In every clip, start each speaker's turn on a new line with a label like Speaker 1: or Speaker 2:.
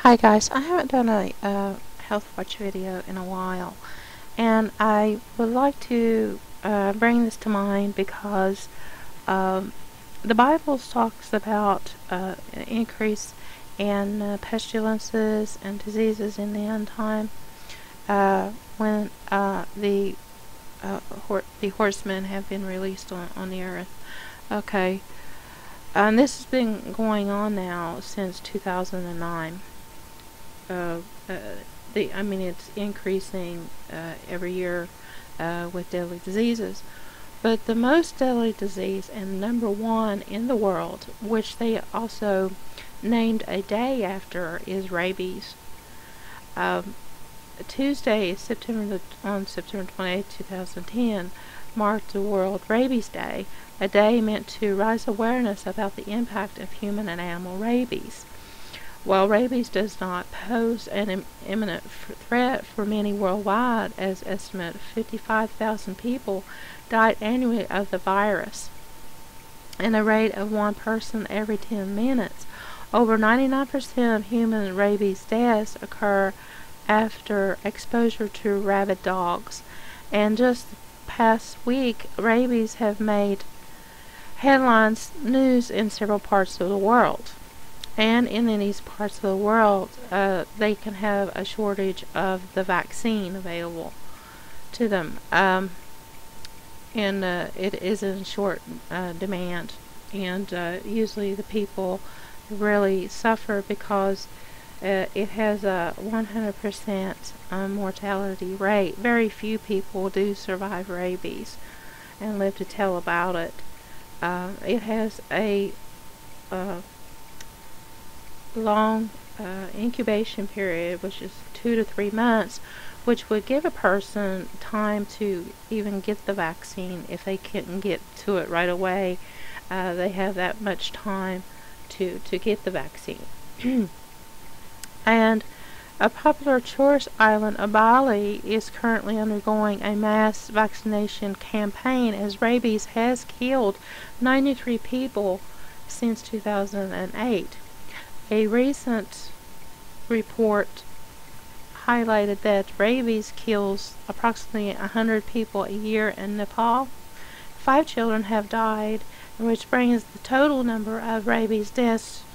Speaker 1: Hi guys, I haven't done a health watch video in a while, and I would like to bring this to mind because the Bible talks about an increase in pestilences and diseases in the end time when the horsemen have been released on the earth. Okay, and this has been going on now since 2009. uh, it's increasing every year with deadly diseases. But the most deadly disease and number one in the world, which they also named a day after, is rabies. Tuesday, on September 28, 2010, marked the World Rabies Day, a day meant to raise awareness about the impact of human and animal rabies. While rabies does not pose an imminent threat for many worldwide, as estimated 55,000 people died annually of the virus, at a rate of one person every 10 minutes. Over 99% of human rabies deaths occur after exposure to rabid dogs. And just the past week, rabies have made headlines news in several parts of the world. And in these parts of the world, they can have a shortage of the vaccine available to them. And it is in short demand. And usually the people really suffer because it has a 100% mortality rate. Very few people do survive rabies and live to tell about it. It has a long incubation period, which is 2 to 3 months, which would give a person time to even get the vaccine. If they couldn't get to it right away, they have that much time to get the vaccine. And a popular tourist island of Bali is currently undergoing a mass vaccination campaign, as rabies has killed 93 people since 2008. A recent report highlighted that rabies kills approximately 100 people a year in Nepal. 5 children have died, which brings the total number of rabies deaths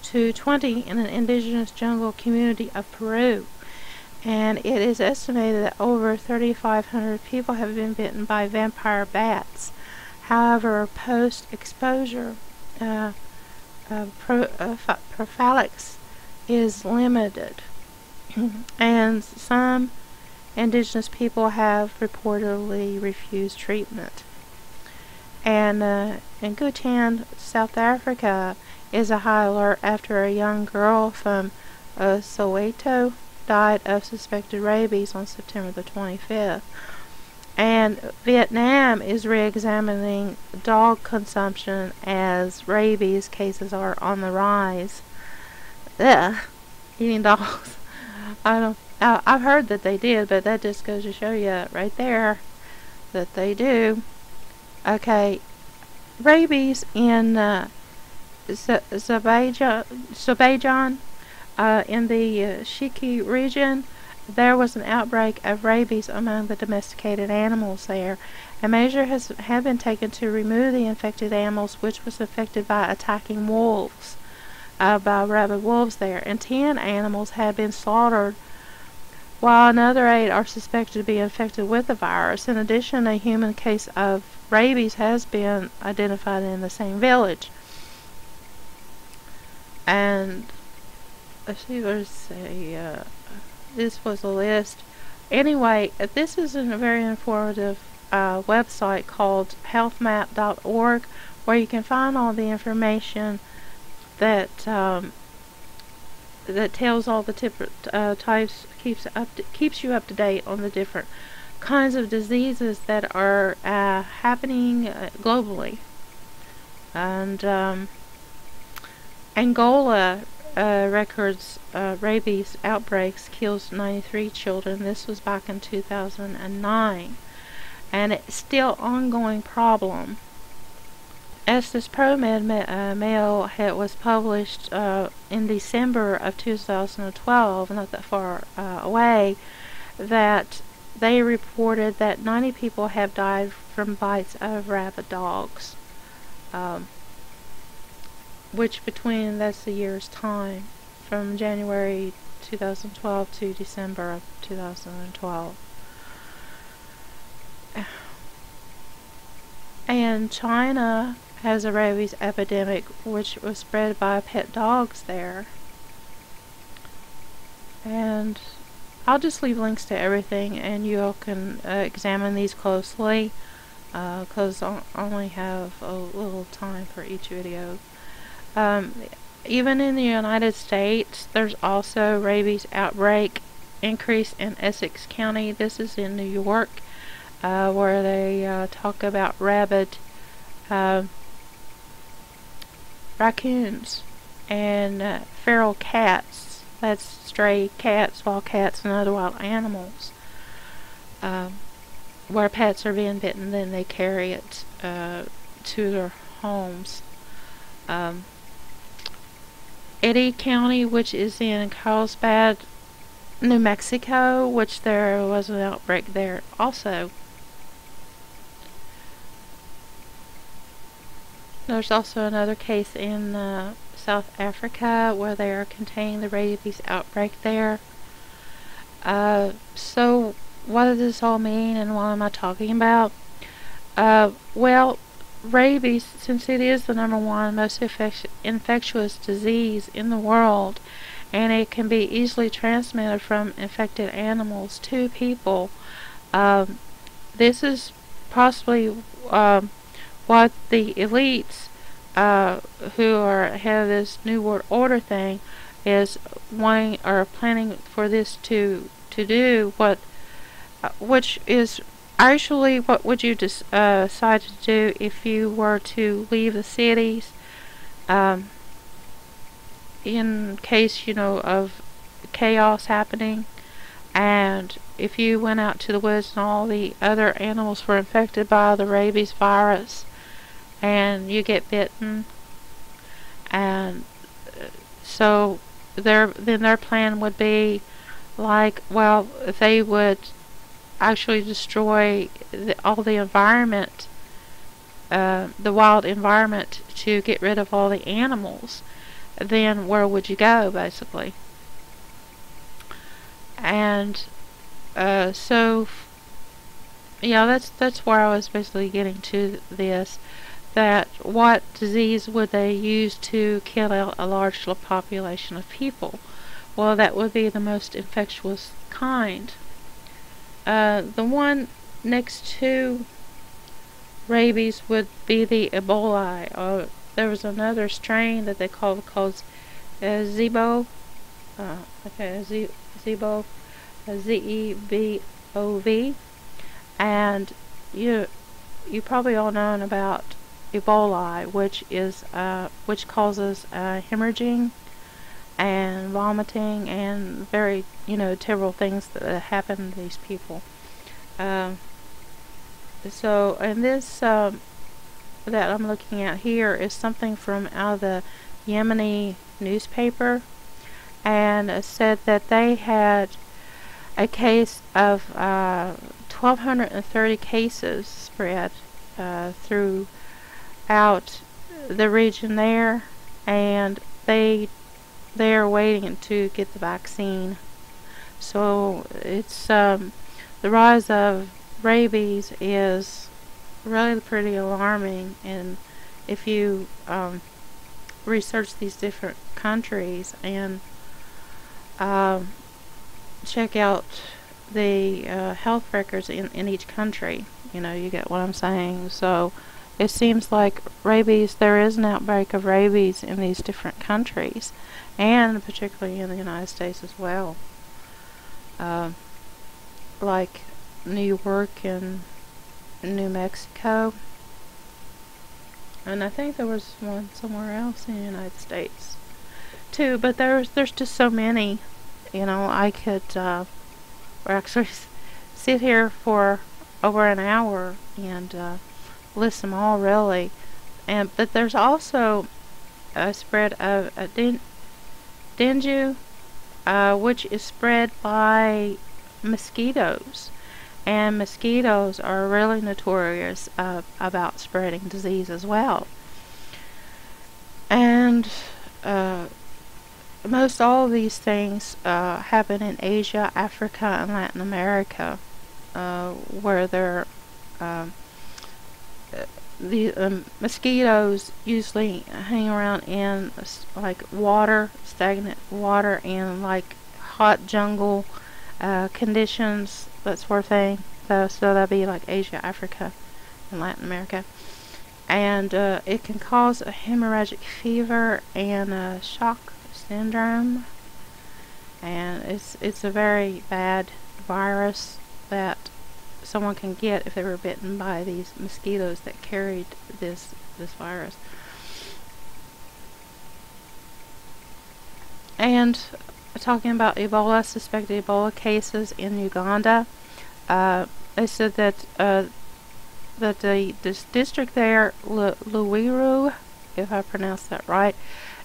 Speaker 1: to 20 in an indigenous jungle community of Peru. And it is estimated that over 3,500 people have been bitten by vampire bats. However, post-exposure prophylaxis is limited, and some indigenous people have reportedly refused treatment. And in Gauteng, South Africa, is a high alert after a young girl from Soweto died of suspected rabies on September the 25th. And Vietnam is re-examining dog consumption as rabies cases are on the rise. Ugh, eating dogs. I've heard that they did, but that just goes to show you right there that they do. Okay, rabies in Azerbaijan, in the Shiki region, there was an outbreak of rabies among the domesticated animals there. A measure has been taken to remove the infected animals, which was affected by attacking wolves, by rabid wolves there. And 10 animals have been slaughtered, while another 8 are suspected to be infected with the virus. In addition, a human case of rabies has been identified in the same village. And let's see, this was a list. Anyway, this is a very informative website called healthmap.org, where you can find all the information that that tells all the different types, keeps you up to date on the different kinds of diseases that are happening globally. And Angola records rabies outbreaks, kills 93 children. This was back in 2009, and it's still ongoing problem. as this ProMed mail was published in December of 2012, not that far away, that they reported that 90 people have died from bites of rabid dogs, which that's the year's time, from January 2012 to December of 2012. And China has a rabies epidemic, which was spread by pet dogs there. And I'll just leave links to everything, and you all can examine these closely, because I only have a little time for each video. Even in the United States, there's also rabies outbreak increase in Essex County. This is in New York, where they talk about rabid raccoons and feral cats. That's stray cats, wild cats, and other wild animals. Where pets are being bitten, then they carry it to their homes. Eddy County, which is in Carlsbad, New Mexico, which there was an outbreak there also. There's also another case in South Africa where they are containing the rabies outbreak there. So what does this all mean, and what am I talking about? Well, rabies, since it is the #1 most infectious disease in the world, and it can be easily transmitted from infected animals to people, this is possibly what the elites who are ahead of this New World Order thing is wanting or planning for this to do, which is actually what would you decide to do if you were to leave the cities in case, of chaos happening, and if you went out to the woods and all the other animals were infected by the rabies virus and you get bitten, and so their plan would be like, well, if they would actually destroy all the environment, the wild environment, to get rid of all the animals, then where would you go, basically? And so yeah, that's where I was basically getting to this, that what disease would they use to kill out a large population of people? Well, that would be the most infectious kind. The one next to rabies would be the Ebola. There was another strain that they called Zebo. Zebo, Z-E-B-O-V, and you probably all know about Ebola, which causes hemorrhaging and vomiting and very terrible things that happen to these people. So, and this that I'm looking at here is something from out of the Yemeni newspaper, and it said that they had a case of 1,230 cases spread throughout the region there, and they're waiting to get the vaccine. So it's the rise of rabies is really pretty alarming, and if you research these different countries and check out the health records in each country, you get what I'm saying. So it seems like there is an outbreak of rabies in these different countries, and particularly in the United States as well, like New York and New Mexico, and I think there was one somewhere else in the United States too, but there's just so many. I could actually sit here for over an hour and list them all, really, but there's also a spread of dengue, which is spread by mosquitoes. And mosquitoes are really notorious about spreading disease as well. And most all of these things happen in Asia, Africa, and Latin America, where the mosquitoes usually hang around in like water, stagnant water, and like hot jungle conditions, that sort of thing. So that'd be like Asia, Africa, and Latin America. And it can cause a hemorrhagic fever and a shock syndrome. And it's a very bad virus that someone can get if they were bitten by these mosquitoes that carried this virus. And talking about Ebola, suspected Ebola cases in Uganda, they said that this district there, Luwiru, if I pronounced that right,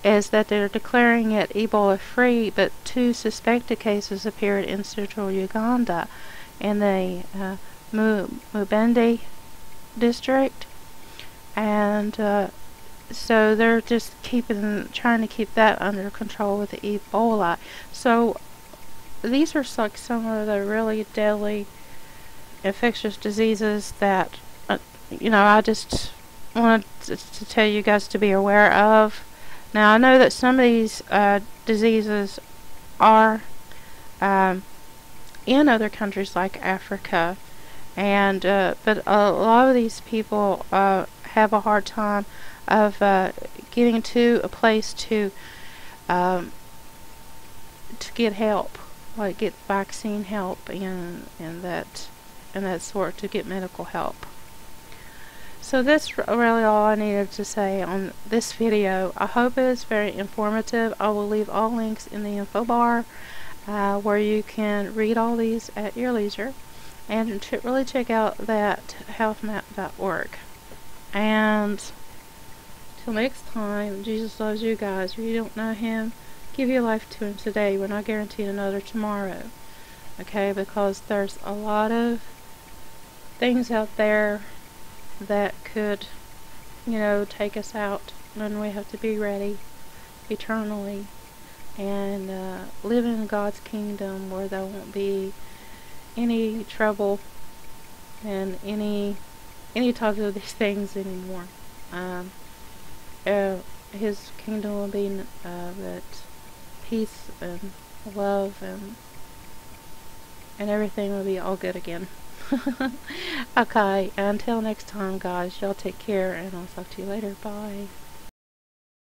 Speaker 1: is that they're declaring it Ebola free, but 2 suspected cases appeared in central Uganda in the Mubende district, and so they're just trying to keep that under control with the Ebola. So these are like some of the really deadly infectious diseases that I just wanted to tell you guys to be aware of. Now I know that some of these diseases are in other countries like Africa, and but a lot of these people have a hard time of getting to a place to get help, like get vaccine help and that sort, to get medical help. So that's really all I needed to say on this video. I hope it is very informative. I will leave all links in the info bar where you can read all these at your leisure, and really check out that healthmap.org. And till next time, Jesus loves you guys. If you don't know Him, give your life to Him today. We're not guaranteed another tomorrow, okay? Because there's a lot of things out there that could, take us out, and we have to be ready eternally and live in God's kingdom where there won't be any trouble and any types of these things anymore. His kingdom will be that peace and love and everything will be all good again. Okay, until next time, guys, y'all take care, and I'll talk to you later. Bye.